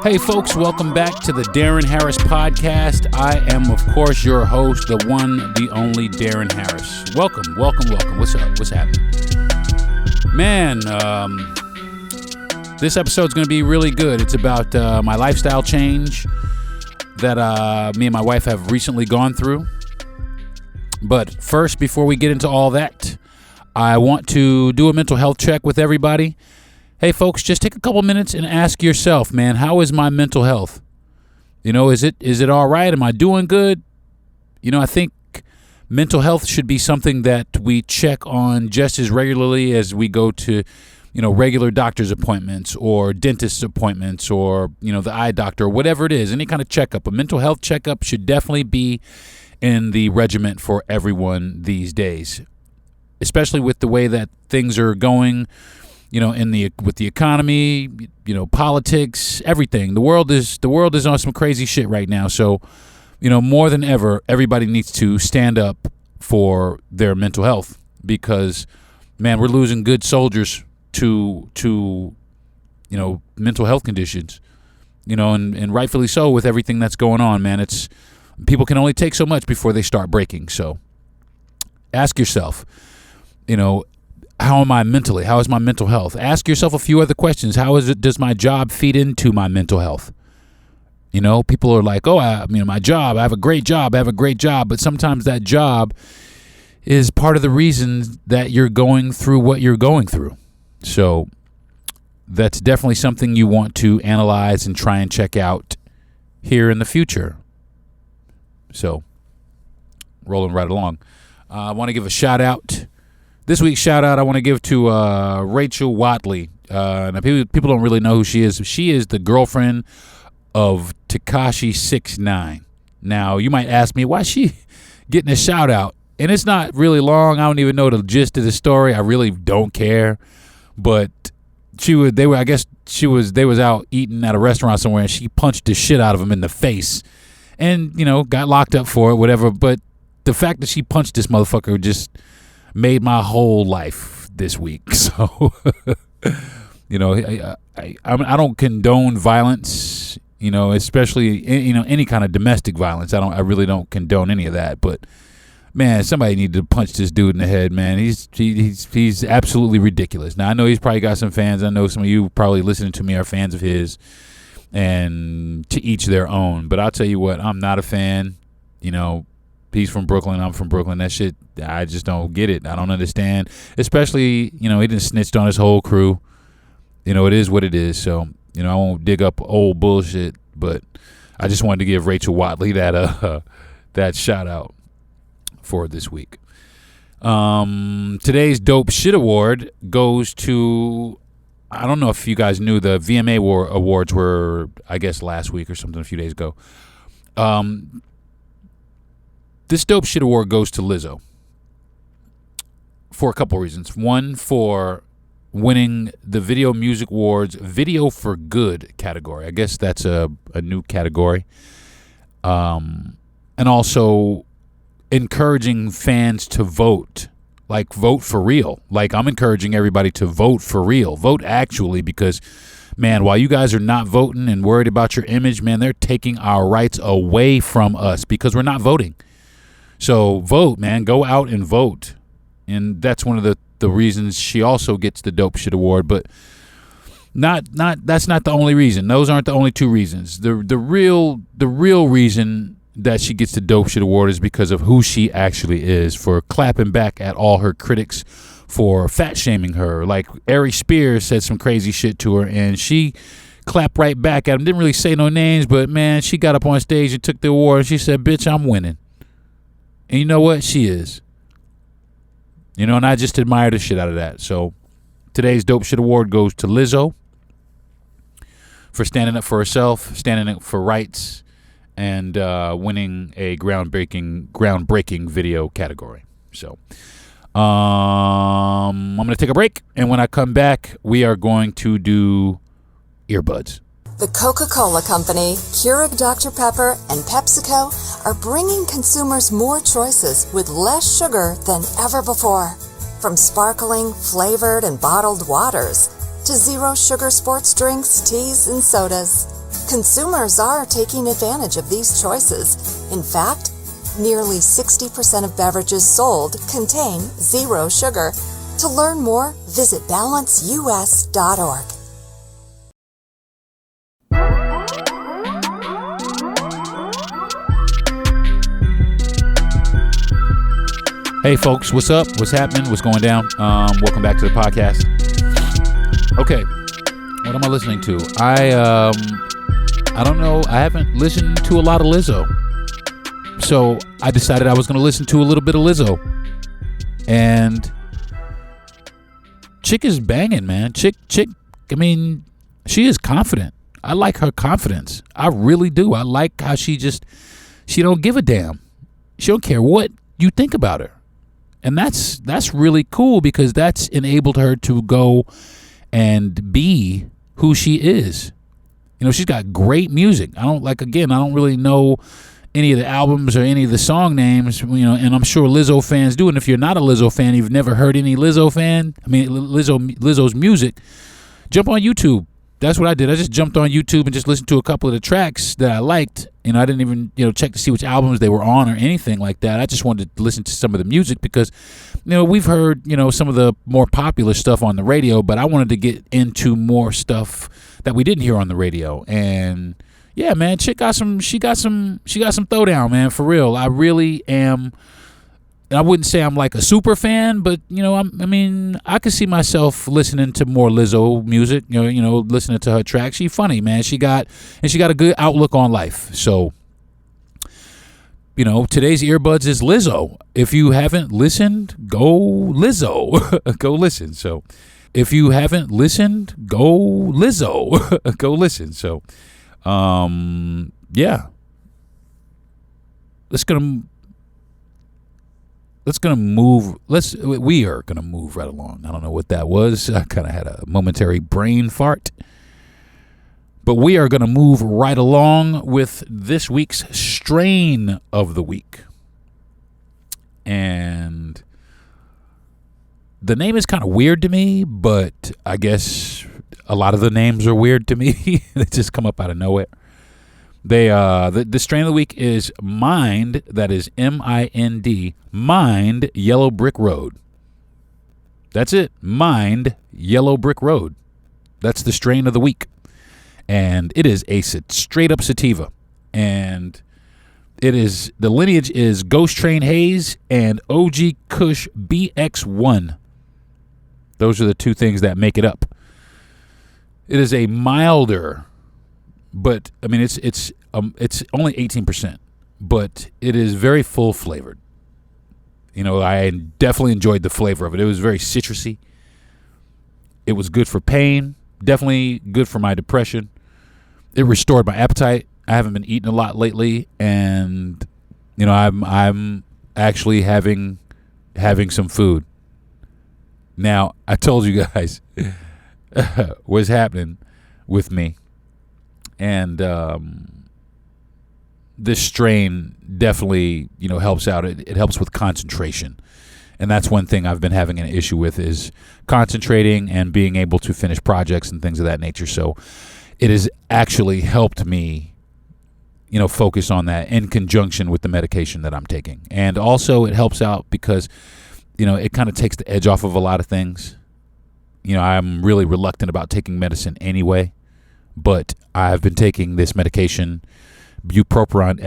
Hey folks, welcome back to the Darren Harris Podcast. I am, of course, your host, the one, the only Darren Harris. Welcome. What's up? What's happening? Man, this episode's going to be really good. It's about my lifestyle change that me and my wife have recently gone through. But first, before we get into all that, I want to do a mental health check with everybody. Hey, folks, just take a couple minutes and ask yourself, man, how is my mental health? You know, is it all right? Am I doing good? You know, I think mental health should be something that we check on just as regularly as we go to, you know, regular doctor's appointments or dentist appointments or, you know, the eye doctor or whatever it is, any kind of checkup. A mental health checkup should definitely be in the regiment for everyone these days, especially with the way that things are going. You know, with the economy, you know, politics, everything. The world is on some crazy shit right now. So, you know, more than ever, everybody needs to stand up for their mental health because, man, we're losing good soldiers to you know, mental health conditions. You know, and rightfully so with everything that's going on, man. It's people can only take so much before they start breaking. So, ask yourself, you know, how am I mentally? How is my mental health? Ask yourself a few other questions. Does my job feed into my mental health? You know, people are like, my job, I have a great job. But sometimes that job is part of the reason that you're going through what you're going through. So that's definitely something you want to analyze and try and check out here in the future. So rolling right along. I want to give a shout out. This week's shout out I want to give to Rachel Watley. Now people don't really know who she is. She is the girlfriend of Tekashi 6ix9ine. Now you might ask me, why is she getting a shout out? And it's not really long. I don't even know the gist of the story. I really don't care. But they was out eating at a restaurant somewhere and she punched the shit out of him in the face. And, you know, got locked up for it, whatever. But the fact that she punched this motherfucker just made my whole life this week. So, you know, I don't condone violence, you know, especially, you know, any kind of domestic violence. I really don't condone any of that. But, man, somebody needed to punch this dude in the head, man. He's absolutely ridiculous. Now, I know he's probably got some fans. I know some of you probably listening to me are fans of his, and to each their own. But I'll tell you what, I'm not a fan, you know. He's from Brooklyn. I'm from Brooklyn. That shit, I just don't get it. I don't understand. Especially, you know, he didn't snitched on his whole crew. You know, it is what it is. So, you know, I won't dig up old bullshit. But I just wanted to give Rachel Watley that shout out for this week. Today's Dope Shit Award goes to, I don't know if you guys knew, the VMA awards were, I guess, last week or something, a few days ago. This Dope Shit Award goes to Lizzo for a couple reasons. One, for winning the Video Music Awards Video for Good category. I guess that's a new category. And also encouraging fans to vote. Like, vote for real. Like, I'm encouraging everybody to vote for real. Vote actually, because, man, while you guys are not voting and worried about your image, man, they're taking our rights away from us because we're not voting. So vote, man. Go out and vote. And that's one of the reasons she also gets the Dope Shit Award. But that's not the only reason. Those aren't the only two reasons. The real reason that she gets the Dope Shit Award is because of who she actually is, for clapping back at all her critics for fat shaming her. Like, Ari Spears said some crazy shit to her, and she clapped right back at him. Didn't really say no names, but, man, she got up on stage and took the award, and she said, bitch, I'm winning. And you know what? She is. You know, and I just admire the shit out of that. So today's Dope Shit Award goes to Lizzo for standing up for herself, standing up for rights, and winning a groundbreaking video category. So I'm going to take a break. And when I come back, we are going to do Earbudz. The Coca-Cola Company, Keurig Dr. Pepper, and PepsiCo are bringing consumers more choices with less sugar than ever before. From sparkling, flavored, and bottled waters to zero-sugar sports drinks, teas, and sodas. Consumers are taking advantage of these choices. In fact, nearly 60% of beverages sold contain zero sugar. To learn more, visit balanceus.org. Hey folks, what's up? What's happening? What's going down? Welcome back to the podcast. Okay, what am I listening to? I don't know. I haven't listened to a lot of Lizzo, so I decided I was going to listen to a little bit of Lizzo. And Chick is banging, man. Chick. I mean, she is confident. I like her confidence. I really do. I like how she don't give a damn. She don't care what you think about her. And that's really cool because that's enabled her to go and be who she is. You know, she's got great music. I don't really know any of the albums or any of the song names, you know, and I'm sure Lizzo fans do. And if you're not a Lizzo fan, you've never heard any Lizzo's music, jump on YouTube. That's what I did. I just jumped on YouTube and just listened to a couple of the tracks that I liked. You know, I didn't even, check to see which albums they were on or anything like that. I just wanted to listen to some of the music because, we've heard, some of the more popular stuff on the radio, but I wanted to get into more stuff that we didn't hear on the radio. And yeah, man, she got some throwdown, man, for real. I really am. I wouldn't say I'm like a super fan, but I could see myself listening to more Lizzo music. Listening to her tracks. She's funny, man. She got a good outlook on life. So, today's Earbudz is Lizzo. If you haven't listened, go Lizzo. Go listen. So, if you haven't listened, go Lizzo. Go listen. So, yeah. We are going to move right along. I don't know what that was. I kind of had a momentary brain fart. But we are going to move right along with this week's strain of the week. And the name is kind of weird to me, but I guess a lot of the names are weird to me. They just come up out of nowhere. The strain of the week is Mind, that is M-I-N-D, Mind Yellow Brick Road. That's it. Mind Yellow Brick Road. That's the strain of the week. And it is a straight up sativa. And the lineage is Ghost Train Haze and OG Kush BX1. Those are the two things that make it up. It is a milder, but it's only 18%, but it is very full flavored. I definitely enjoyed the flavor of it. It was very citrusy. It was good for pain, definitely good for my depression. It restored my appetite. I haven't been eating a lot lately, and I'm actually having some food. Now, I told you guys what's happening with me. And this strain definitely, helps out. It helps with concentration. And that's one thing I've been having an issue with is concentrating and being able to finish projects and things of that nature. So it has actually helped me, focus on that in conjunction with the medication that I'm taking. And also it helps out because, it kind of takes the edge off of a lot of things. I'm really reluctant about taking medicine anyway. But I've been taking this medication, Bupropion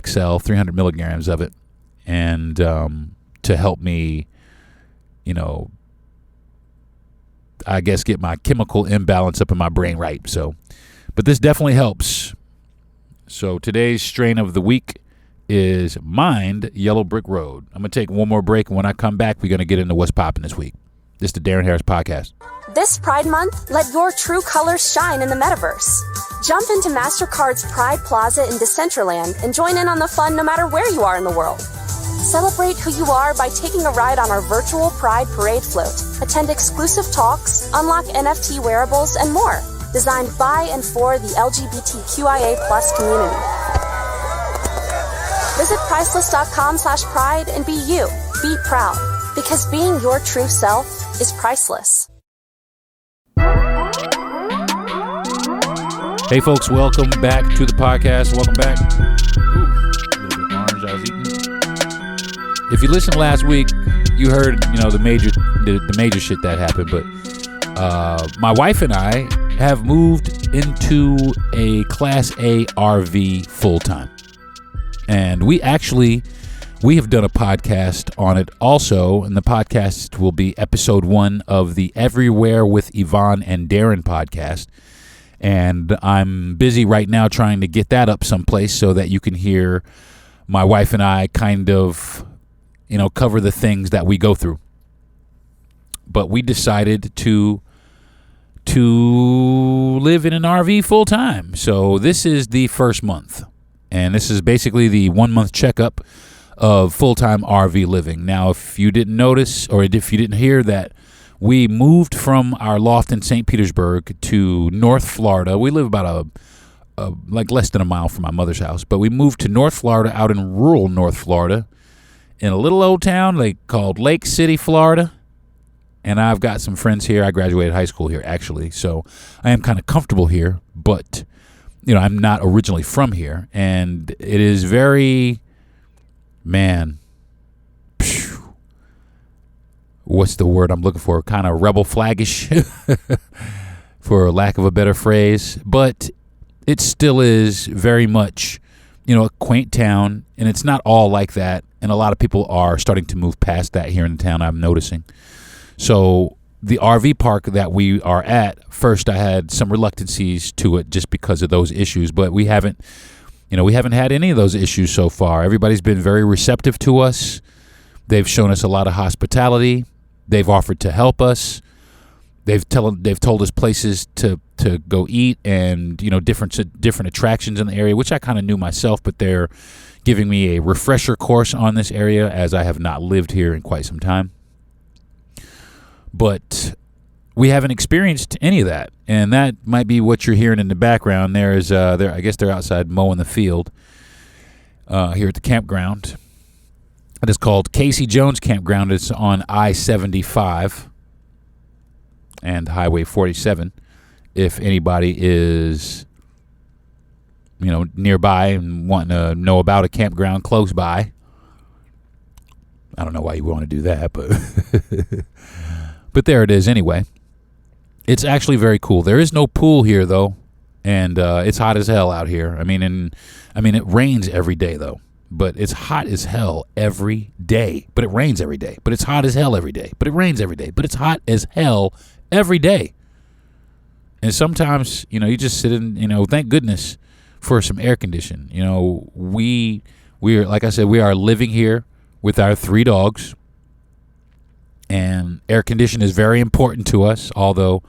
XL, 300 milligrams of it, and to help me, I guess get my chemical imbalance up in my brain right. So, but this definitely helps. So today's strain of the week is Mind Yellow Brick Road. I'm going to take one more break, and when I come back, we're going to get into what's popping this week. This is the Darren Harris Podcast. This Pride Month, let your true colors shine in the metaverse. Jump into MasterCard's Pride Plaza in Decentraland and join in on the fun no matter where you are in the world. Celebrate who you are by taking a ride on our virtual Pride Parade float. Attend exclusive talks, unlock NFT wearables, and more. Designed by and for the LGBTQIA+ community. Visit priceless.com/pride and be you. Be proud. Because being your true self is priceless. Hey folks, welcome back to the podcast. Welcome back. Ooh, a little bit of orange I was eating. If you listened last week, you heard, the major shit that happened. But my wife and I have moved into a Class A RV full time, and we have done a podcast on it also, and the podcast will be episode 1 of the Everywhere with Yvonne and Deron podcast. And I'm busy right now trying to get that up someplace so that you can hear my wife and I kind of, cover the things that we go through. But we decided to live in an RV full time. So this is the first month. And this is basically the 1 month checkup of full-time RV living. Now, if you didn't notice, or if you didn't hear that, we moved from our loft in St. Petersburg to North Florida. We live about like less than a mile from my mother's house, but we moved to North Florida, out in rural North Florida, in a little old town called Lake City, Florida. And I've got some friends here. I graduated high school here, actually, so I am kind of comfortable here, but I'm not originally from here, and it is very, what's the word I'm looking for? Kind of rebel flaggish, for lack of a better phrase. But it still is very much, a quaint town, and it's not all like that. And a lot of people are starting to move past that here in the town, I'm noticing. So the RV park that we are at, first I had some reluctancies to it just because of those issues, but we haven't had any of those issues so far. Everybody's been very receptive to us. They've shown us a lot of hospitality. They've offered to help us. They've told us places to go eat, and different attractions in the area, which I kind of knew myself, but they're giving me a refresher course on this area as I have not lived here in quite some time. But we haven't experienced any of that, and that might be what you're hearing in the background. I guess they're outside mowing the field here at the campground. It is called Casey Jones Campground. It's on I-75 and Highway 47. If anybody is, nearby and wanting to know about a campground close by, I don't know why you want to do that, but but there it is anyway. It's actually very cool. There is no pool here, though, and it's hot as hell out here. It rains every day, though, but it's hot as hell every day. But it rains every day. But it's hot as hell every day. But it rains every day. But it's hot as hell every day. And sometimes, you just sit in, thank goodness for some air conditioning. We are, like I said, we are living here with our 3 dogs. And air conditioning is very important to us, although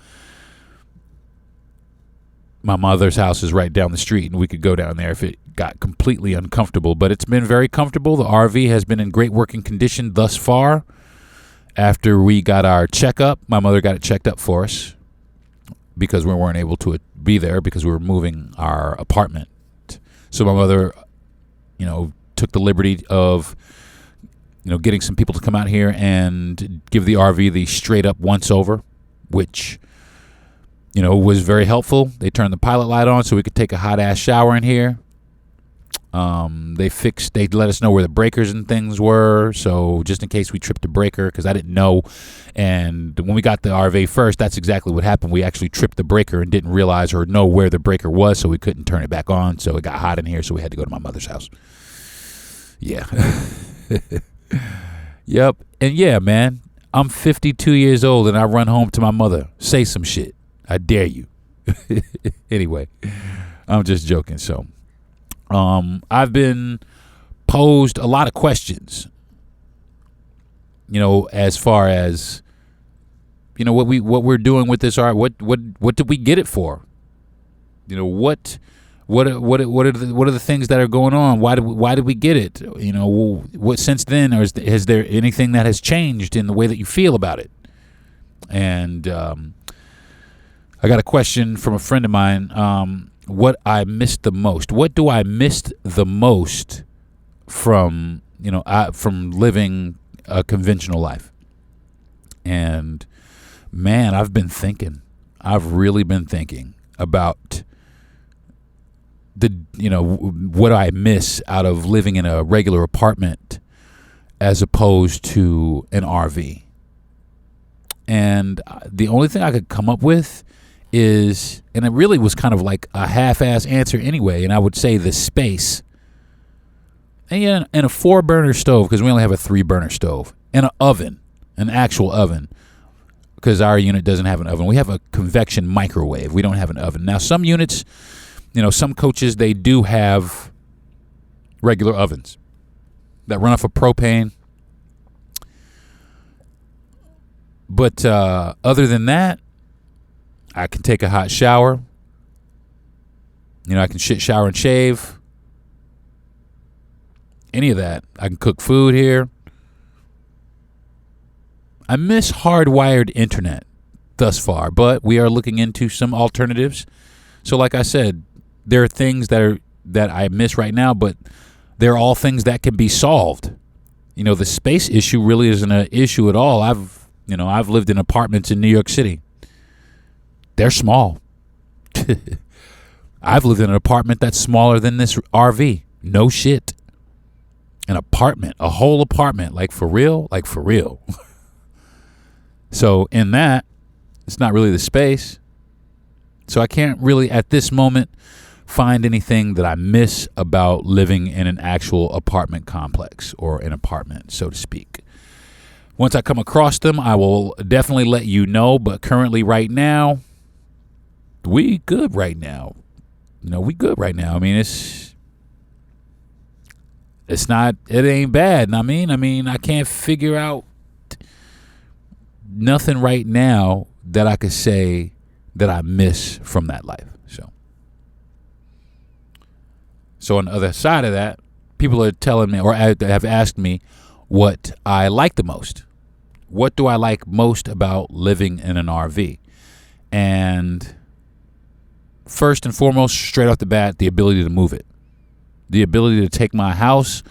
my mother's house is right down the street, and we could go down there if it got completely uncomfortable. But it's been very comfortable. The RV has been in great working condition thus far. After we got our checkup, my mother got it checked up for us because we weren't able to be there because we were moving our apartment. So my mother, took the liberty of getting some people to come out here and give the RV the straight up once over, which, was very helpful. They turned the pilot light on so we could take a hot ass shower in here. They let us know where the breakers and things were. So just in case we tripped a breaker, because I didn't know. And when we got the RV first, that's exactly what happened. We actually tripped the breaker and didn't realize or know where the breaker was. So we couldn't turn it back on. So it got hot in here. So we had to go to my mother's house. Yeah. Yep. And yeah, man, I'm 52 years old and I run home to my mother. Say some shit. I dare you. Anyway, I'm just joking. So, I've been posed a lot of questions, as far as, what we're doing with this art. What did we get it for? What are the things that are going on? Why did we get it? What since then, or has there anything that has changed in the way that you feel about it? And I got a question from a friend of mine. What I missed the most? What do I miss the most from from living a conventional life? And man, I've been thinking. I've really been thinking about what I miss out of living in a regular apartment as opposed to an RV. And the only thing I could come up with is, and it really was kind of like a half-ass answer anyway, and I would say the space. And a 4-burner stove, because we only have a 3-burner stove, and an oven, an actual oven, because our unit doesn't have an oven. We have a convection microwave. We don't have an oven. Now, some units, some coaches, they do have regular ovens that run off of propane. But other than that, I can take a hot shower. I can shit, shower, and shave. Any of that. I can cook food here. I miss hardwired internet thus far, but we are looking into some alternatives. So like I said, there are things that I miss right now, but they're all things that can be solved. The space issue really isn't an issue at all. I've lived in apartments in New York City. They're small. I've lived in an apartment that's smaller than this RV. No shit. An apartment, a whole apartment, like for real. So in that, it's not really the space. So I can't really, at this moment, find anything that I miss about living in an actual apartment complex or an apartment, so to speak. Once I come across them, I will definitely let you know. But currently, right now, we good right now. We good right now. I mean, it ain't bad. I mean, I can't figure out nothing right now that I could say that I miss from that life. So on the other side of that, people are telling me, or have asked me, what I like the most. What do I like most about living in an RV? And first and foremost, straight off the bat, the ability to move it. The ability to take my house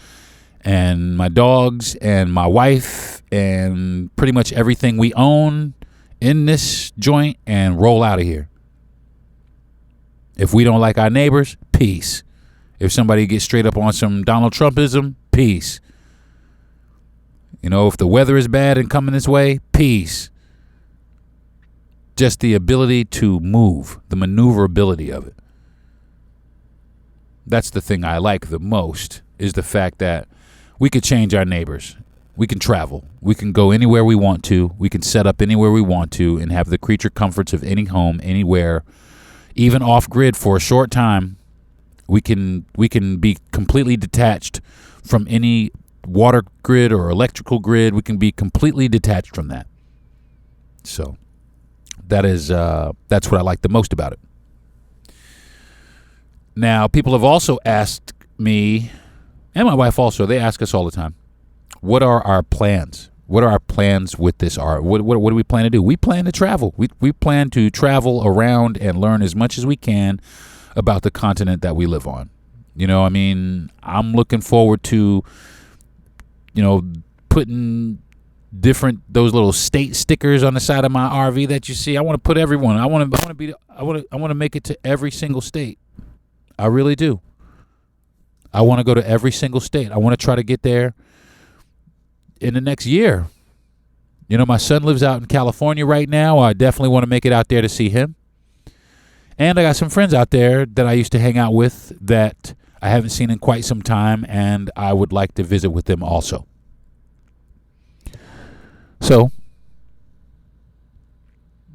and my dogs and my wife and pretty much everything we own in this joint and roll out of here. If we don't like our neighbors, peace. If somebody gets straight up on some Donald Trumpism, peace. If the weather is bad and coming this way, peace. Just the ability to move, the maneuverability of it. That's the thing I like the most, is the fact that we could change our neighbors. We can travel. We can go anywhere we want to. We can set up anywhere we want to and have the creature comforts of any home, anywhere, even off grid for a short time. We can be completely detached from any water grid or electrical grid. We can be completely detached from that. So that's what I like the most about it. Now, people have also asked me, and my wife also, they ask us all the time, what are our plans? What are our plans with this art? What do we plan to do? We plan to travel. We plan to travel around and learn as much as we can about the continent that we live on. I'm looking forward to, putting those little state stickers on the side of my RV that you see. I want to put everyone. I want to make it to every single state. I really do. I want to go to every single state. I want to try to get there in the next year. My son lives out in California right now. I definitely want to make it out there to see him. And I got some friends out there that I used to hang out with that I haven't seen in quite some time, and I would like to visit with them also. So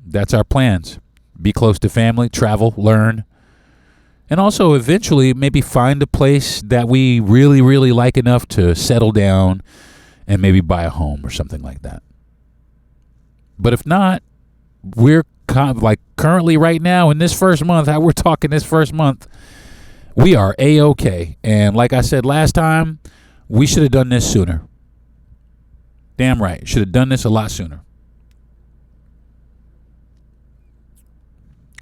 that's our plans. Be close to family, travel, learn, and also eventually maybe find a place that we really, really like enough to settle down and maybe buy a home or something like that. But if not, we're kind of like currently right now in this first month, how we're talking this first month, we are A-OK. And like I said last time, we should have done this sooner. Damn right. Should have done this a lot sooner.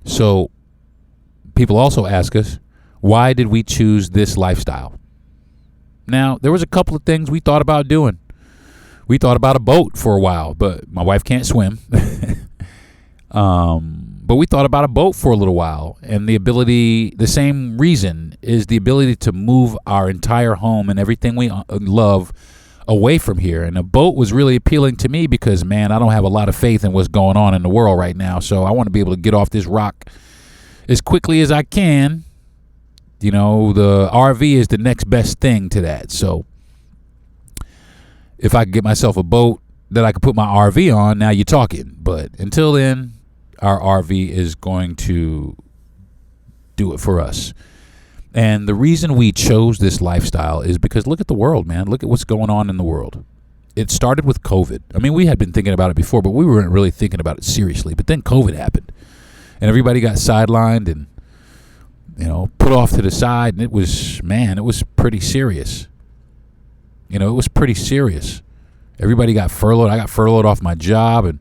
So people also ask us, why did we choose this lifestyle? Now, there was a couple of things we thought about doing. We thought about a boat for a while, but my wife can't swim. But we thought about a boat for a little while, and the same reason is the ability to move our entire home and everything we love away from here. And a boat was really appealing to me because, man, I don't have a lot of faith in what's going on in the world right now. So I want to be able to get off this rock as quickly as I can. You know, the RV is the next best thing to that. So if I could get myself a boat that I could put my RV on, now you're talking. But until then, our RV is going to do it for us. And the reason we chose this lifestyle is because look at the world, man. Look at what's going on in the world. It started with COVID. I mean, we had been thinking about it before, but we weren't really thinking about it seriously. But then COVID happened, and everybody got sidelined and, you know, put off to the side. And it was pretty serious. You know, it was pretty serious. Everybody got furloughed. I got furloughed off my job, and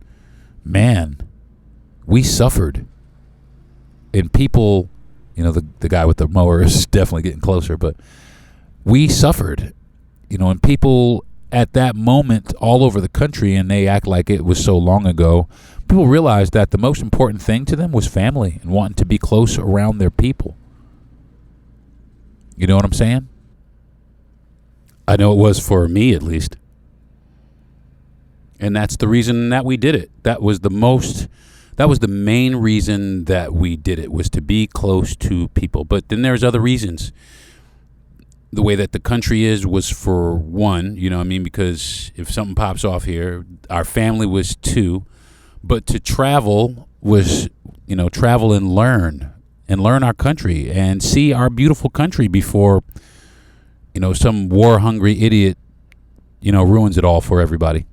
man, we suffered. And people, you know, the guy with the mower is definitely getting closer, but we suffered, you know, and people at that moment all over the country, and they act like it was so long ago, people realized that the most important thing to them was family and wanting to be close around their people. You know what I'm saying? I know it was for me, at least. And that's the reason that we did it. That was the main reason that we did it, was to be close to people. But then there's other reasons. The way that the country was for one, you know what I mean? Because if something pops off here, our family was two. But to travel was, you know, travel and learn our country and see our beautiful country before, you know, some war-hungry idiot, you know, ruins it all for everybody.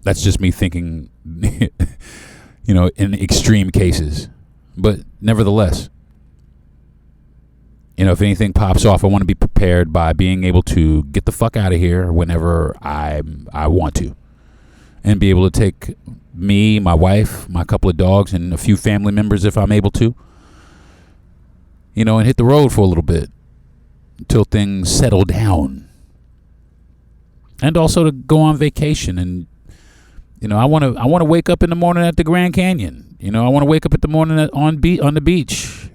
That's just me thinking, you know, in extreme cases. But nevertheless, you know, if anything pops off, I want to be prepared by being able to get the fuck out of here whenever I want to. And be able to take me, my wife, my couple of dogs, and a few family members if I'm able to. You know, and hit the road for a little bit until things settle down. And also to go on vacation. And you know, I want to wake up in the morning at the Grand Canyon. You know, I want to wake up in the morning on the beach.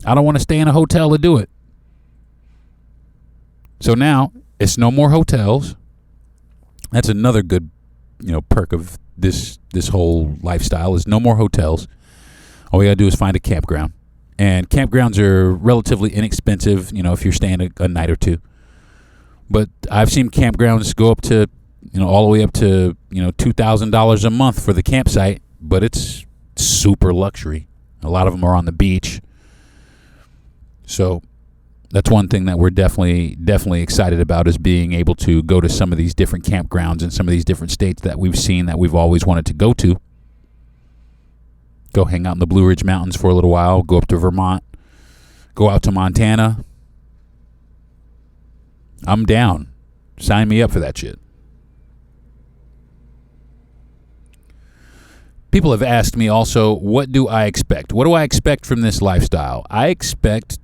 I don't want to stay in a hotel to do it. So now it's no more hotels. That's another good, you know, perk of this whole lifestyle is no more hotels. All we got to do is find a campground. And campgrounds are relatively inexpensive, you know, if you're staying a night or two. But I've seen campgrounds go up to, you know, all the way up to, you know, $2,000 a month for the campsite, but it's super luxury. A lot of them are on the beach. So that's one thing that we're definitely excited about, is being able to go to some of these different campgrounds in some of these different states that we've seen that we've always wanted to go to. Go hang out in the Blue Ridge Mountains for a little while, go up to Vermont, go out to Montana. I'm down. Sign me up for that shit. People have asked me also, what do I expect? What do I expect from this lifestyle? I expect,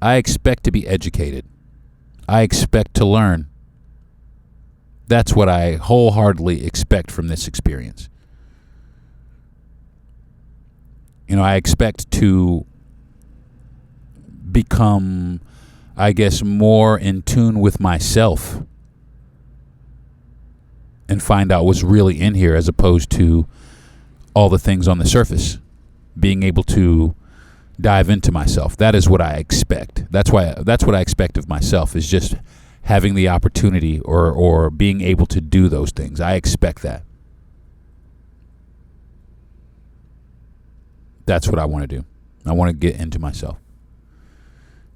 I expect to be educated. I expect to learn. That's what I wholeheartedly expect from this experience. You know, I expect to become, I guess, more in tune with myself and find out what's really in here, as opposed to all the things on the surface. Being able to dive into myself. That is what I expect. That's what I expect of myself, is just having the opportunity or being able to do those things. I expect that. That's what I want to do. I want to get into myself.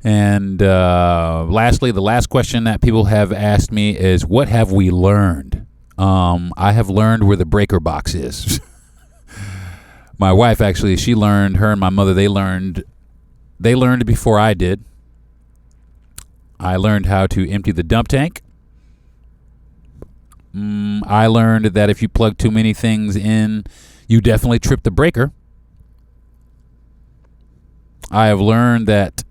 And lastly, the last question that people have asked me is, what have we learned? I have learned where the breaker box is. My wife, actually, she learned, her and my mother, they learned before I did. I learned how to empty the dump tank. I learned that if you plug too many things in, you definitely trip the breaker. I have learned that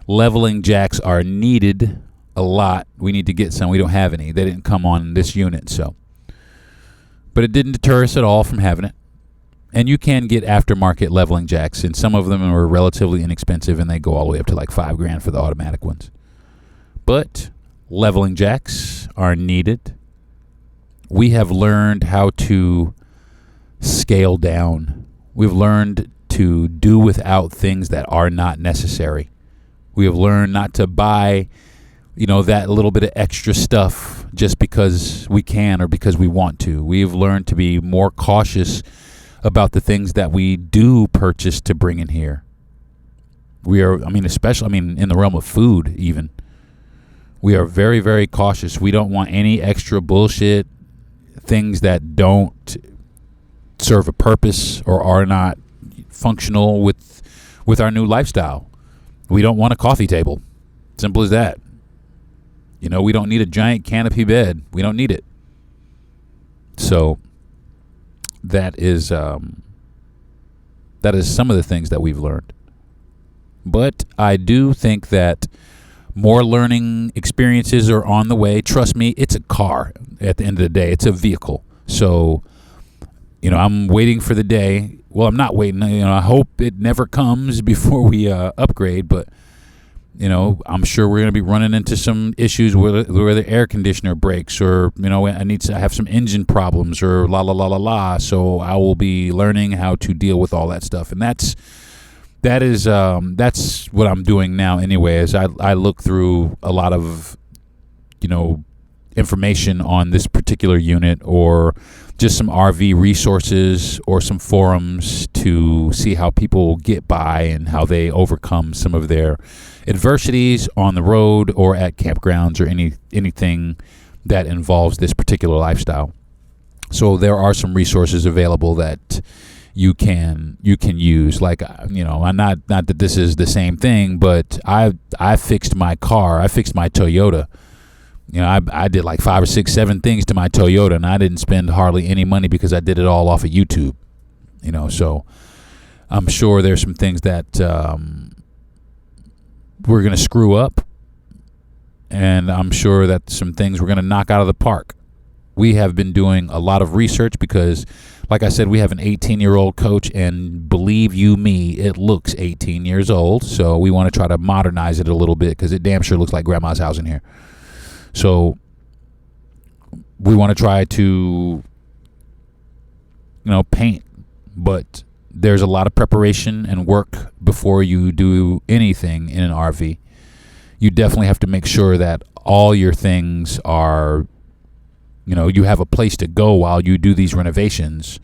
leveling jacks are needed a lot. We need to get some. We don't have any. They didn't come on this unit, so. But it didn't deter us at all from having it. And you can get aftermarket leveling jacks, and some of them are relatively inexpensive, and they go all the way up to like $5,000 for the automatic ones. But leveling jacks are needed. We have learned how to scale down. We've learned to do without things that are not necessary. We have learned not to buy, that little bit of extra stuff just because we can or because we want to. We have learned to be more cautious about the things that we do purchase to bring in here. We are, especially in the realm of food even. We are very, very cautious. We don't want any extra bullshit, things that don't serve a purpose or are not functional with our new lifestyle. We don't want a coffee table. Simple as that. We don't need a giant canopy bed. We don't need it. So that is some of the things that we've learned. But I do think that more learning experiences are on the way. Trust me, it's a car at the end of the day. It's a vehicle. So, I'm waiting for the day. Well, I'm not waiting. I hope it never comes before we upgrade. But, I'm sure we're going to be running into some issues where the air conditioner breaks or, I have some engine problems or la, la, la, la, la. So I will be learning how to deal with all that stuff. And that's what I'm doing now anyway, is I look through a lot of, information on this particular unit or just some RV resources or some forums to see how people get by and how they overcome some of their adversities on the road or at campgrounds or anything that involves this particular lifestyle. So there are some resources available that you can use. Like, I'm not that this is the same thing, but I fixed my car. I fixed my Toyota. I did like 5 or 6, 7 things to my Toyota, and I didn't spend hardly any money because I did it all off of YouTube. So I'm sure there's some things that we're going to screw up, and I'm sure that some things we're going to knock out of the park. We have been doing a lot of research because, like I said, we have an 18-year-old coach, and believe you me, it looks 18 years old. So we want to try to modernize it a little bit because it damn sure looks like grandma's house in here. So we want to try to, paint, but there's a lot of preparation and work before you do anything in an RV. You definitely have to make sure that all your things are, you have a place to go while you do these renovations,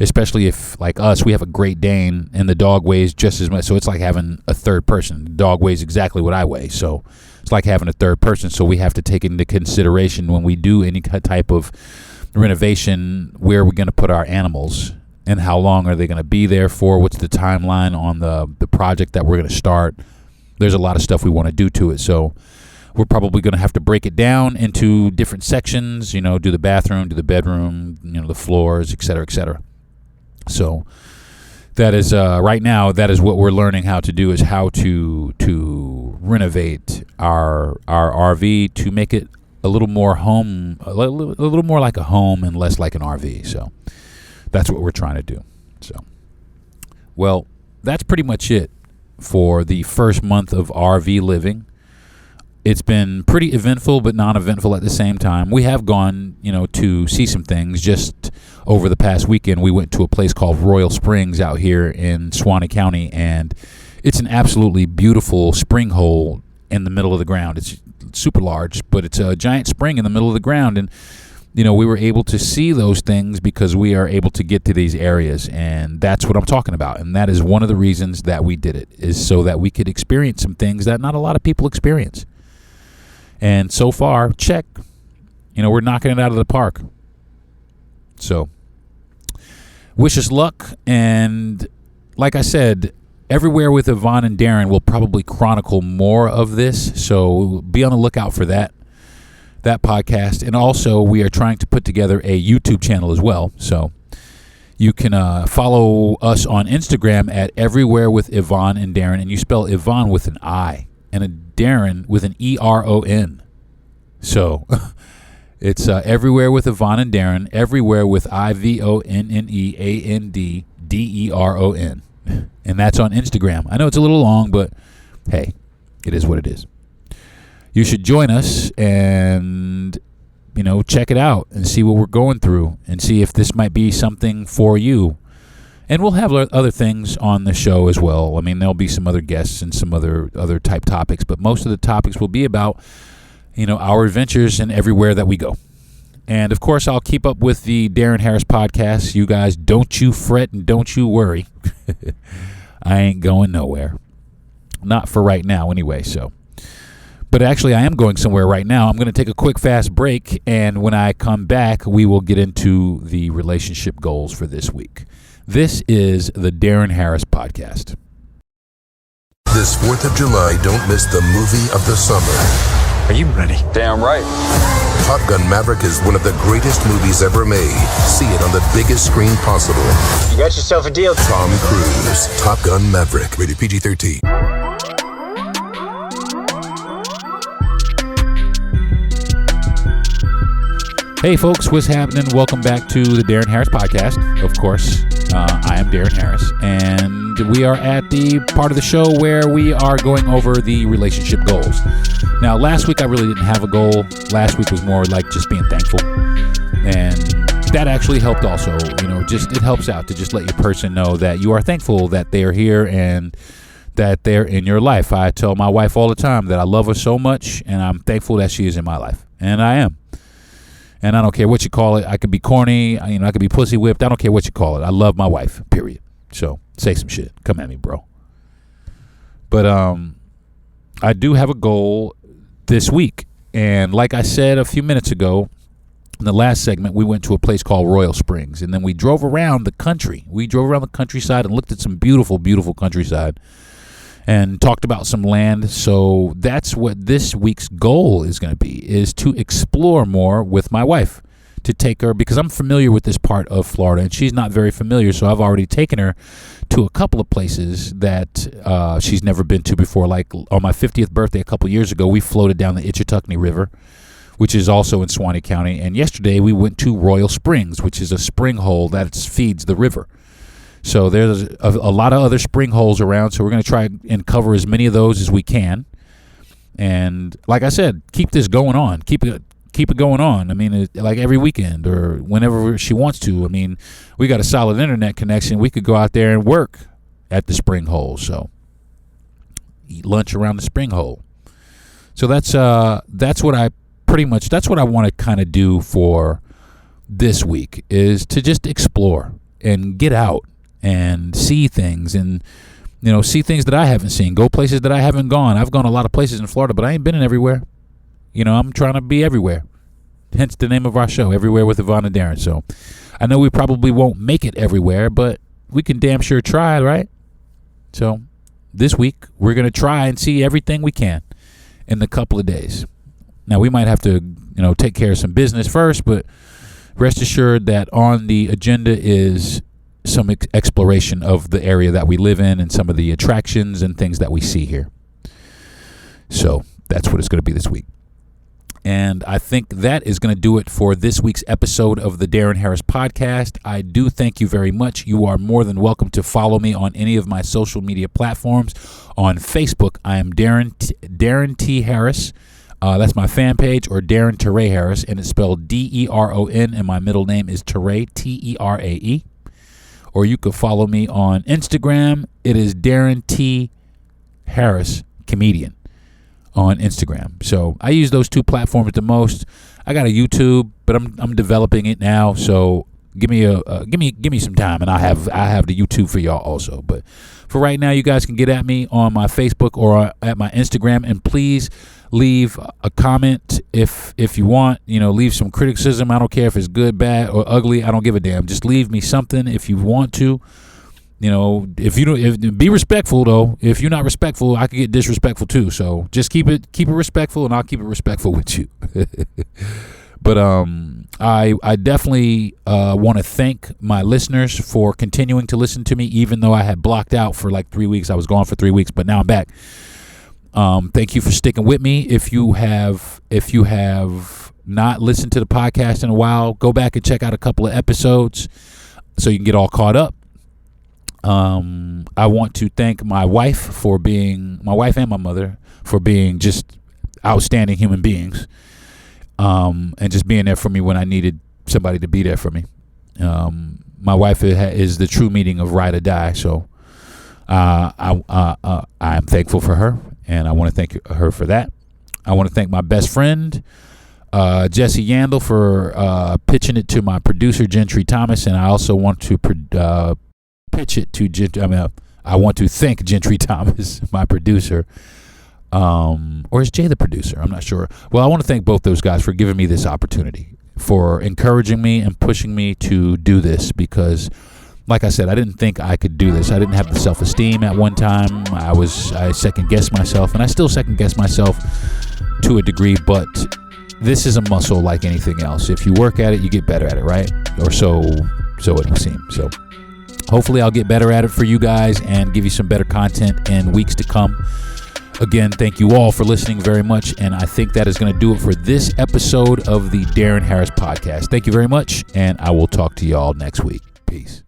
especially if, like us, we have a Great Dane and the dog weighs just as much. So it's like having a third person. The dog weighs exactly what I weigh. So it's like having a third person. So we have to take into consideration when we do any type of renovation, where we're going to put our animals and how long are they going to be there for? What's the timeline on the project that we're going to start? There's a lot of stuff we want to do to it. So we're probably going to have to break it down into different sections, do the bathroom, do the bedroom, the floors, et cetera, et cetera. So that is right now, that is what we're learning how to do, is how to renovate our RV to make it a little more home, a little more like a home and less like an RV. So that's what we're trying to do. So, well, that's pretty much it for the first month of RV living. It's been pretty eventful, but non-eventful at the same time. We have gone, to see some things. Just over the past weekend, we went to a place called Royal Springs out here in Suwannee County, and it's an absolutely beautiful spring hole in the middle of the ground. It's super large, but it's a giant spring in the middle of the ground, and we were able to see those things because we are able to get to these areas, and that's what I'm talking about. And that is one of the reasons that we did it, is so that we could experience some things that not a lot of people experience. And so far, check. We're knocking it out of the park. So, wish us luck. And like I said, Everywhere with Yvonne and Deron will probably chronicle more of this. So be on the lookout for that podcast. And also, we are trying to put together a YouTube channel as well. So you can follow us on Instagram at Everywhere with Yvonne and Deron. And you spell Yvonne with an I and a Deron with an ERON. So it's Everywhere with Yvonne and Deron, everywhere with IVONNEANDDERON. And that's on Instagram. I know it's a little long, but hey, it is what it is. You should join us and, check it out and see what we're going through and see if this might be something for you. And we'll have other things on the show as well. I mean, there'll be some other guests and some other type topics, but most of the topics will be about, our adventures and everywhere that we go. And, of course, I'll keep up with the Deron Harris podcast. You guys, don't you fret and don't you worry. I ain't going nowhere. Not for right now anyway, so. But actually, I am going somewhere right now. I'm going to take a quick, fast break, and when I come back, we will get into the relationship goals for this week. This is the Deron Harris podcast. This 4th of July, don't miss the movie of the summer. Are you ready? Damn right. Top Gun Maverick is one of the greatest movies ever made. See it on the biggest screen possible. You got yourself a deal. Tom Cruise, Top Gun Maverick, rated PG-13. Hey folks, what's happening? Welcome back to the Deron Harris podcast. Of course, I am Deron Harris, and we are at the part of the show where we are going over the relationship goals. Now, last week I really didn't have a goal. Last week was more like just being thankful, and that actually helped also. It helps out to just let your person know that you are thankful that they are here and that they're in your life. I tell my wife all the time that I love her so much, and I'm thankful that she is in my life, and I am. And I don't care what you call it. I could be corny. I could be pussy whipped. I don't care what you call it. I love my wife, period. So say some shit. Come at me, bro. But I do have a goal this week. And like I said a few minutes ago, in the last segment, we went to a place called Royal Springs. And then we drove around the country. We drove around the countryside and looked at some beautiful, beautiful countryside. And talked about some land. So that's what this week's goal is going to be, is to explore more with my wife, to take her, because I'm familiar with this part of Florida and she's not very familiar. So I've already taken her to a couple of places that she's never been to before. Like on my 50th birthday a couple years ago, we floated down the Itchituckney River, which is also in Suwannee County. And yesterday we went to Royal Springs, which is a spring hole that feeds the river. So there's a lot of other spring holes around, so we're going to try and cover as many of those as we can. And like I said, keep this going on. Keep it going on. I mean, like every weekend or whenever she wants to. I mean, we got a solid internet connection. We could go out there and work at the spring hole. So eat lunch around the spring hole. So that's what I want to kind of do for this week, is to just explore and get out and see things, and see things that I haven't seen, go places that I haven't gone. I've gone a lot of places in Florida, but I ain't been in everywhere. I'm trying to be everywhere. Hence the name of our show, Everywhere with Yvonne and Deron. So I know we probably won't make it everywhere, but we can damn sure try, right? So this week we're going to try and see everything we can in the couple of days. Now we might have to, take care of some business first, but rest assured that on the agenda is some exploration of the area that we live in and some of the attractions and things that we see here. So that's what it's going to be this week. And I think that is going to do it for this week's episode of the Deron Harris podcast. I do thank you very much. You are more than welcome to follow me on any of my social media platforms. On Facebook, I am Deron T. Harris. That's my fan page, or Deron Teray Harris, and it's spelled Deron, and my middle name is Teray, Terae. Or you could follow me on Instagram. It is Deron T. Harris Comedian on Instagram. So I use those two platforms the most. I got a YouTube, but I'm developing it now. So give me some time, and I have the YouTube for y'all also. But for right now, you guys can get at me on my Facebook or at my Instagram, and please leave a comment if you want. Leave some criticism. I don't care if it's good, bad, or ugly. I don't give a damn. Just leave me something if you want to. If you don't, be respectful though. If you're not respectful, I could get disrespectful too. So just keep it respectful, and I'll keep it respectful with you. But I definitely want to thank my listeners for continuing to listen to me, even though I had blocked out for like 3 weeks. I was gone for 3 weeks, but now I'm back. Thank you for sticking with me. If you have not listened to the podcast in a while, go back and check out a couple of episodes so you can get all caught up. I want to thank my wife and my mother for being just outstanding human beings, and just being there for me when I needed somebody to be there for me. My wife is the true meaning of ride or die, so I'm thankful for her, and I want to thank her for that. I want to thank my best friend, Jesse Yandel, for pitching it to my producer, Gentry Thomas, and I also want to pitch it to I want to thank Gentry Thomas, my producer. Or is Jay the producer? I'm not sure. Well, I want to thank both those guys for giving me this opportunity, for encouraging me and pushing me to do this, because like I said, I didn't think I could do this. I didn't have the self-esteem at one time. I second-guessed myself, and I still second-guess myself to a degree, but this is a muscle like anything else. If you work at it, you get better at it, right? Or so it would seem. So hopefully I'll get better at it for you guys and give you some better content in weeks to come. Again, thank you all for listening very much, and I think that is going to do it for this episode of the Darren Harris Podcast. Thank you very much, and I will talk to you all next week. Peace.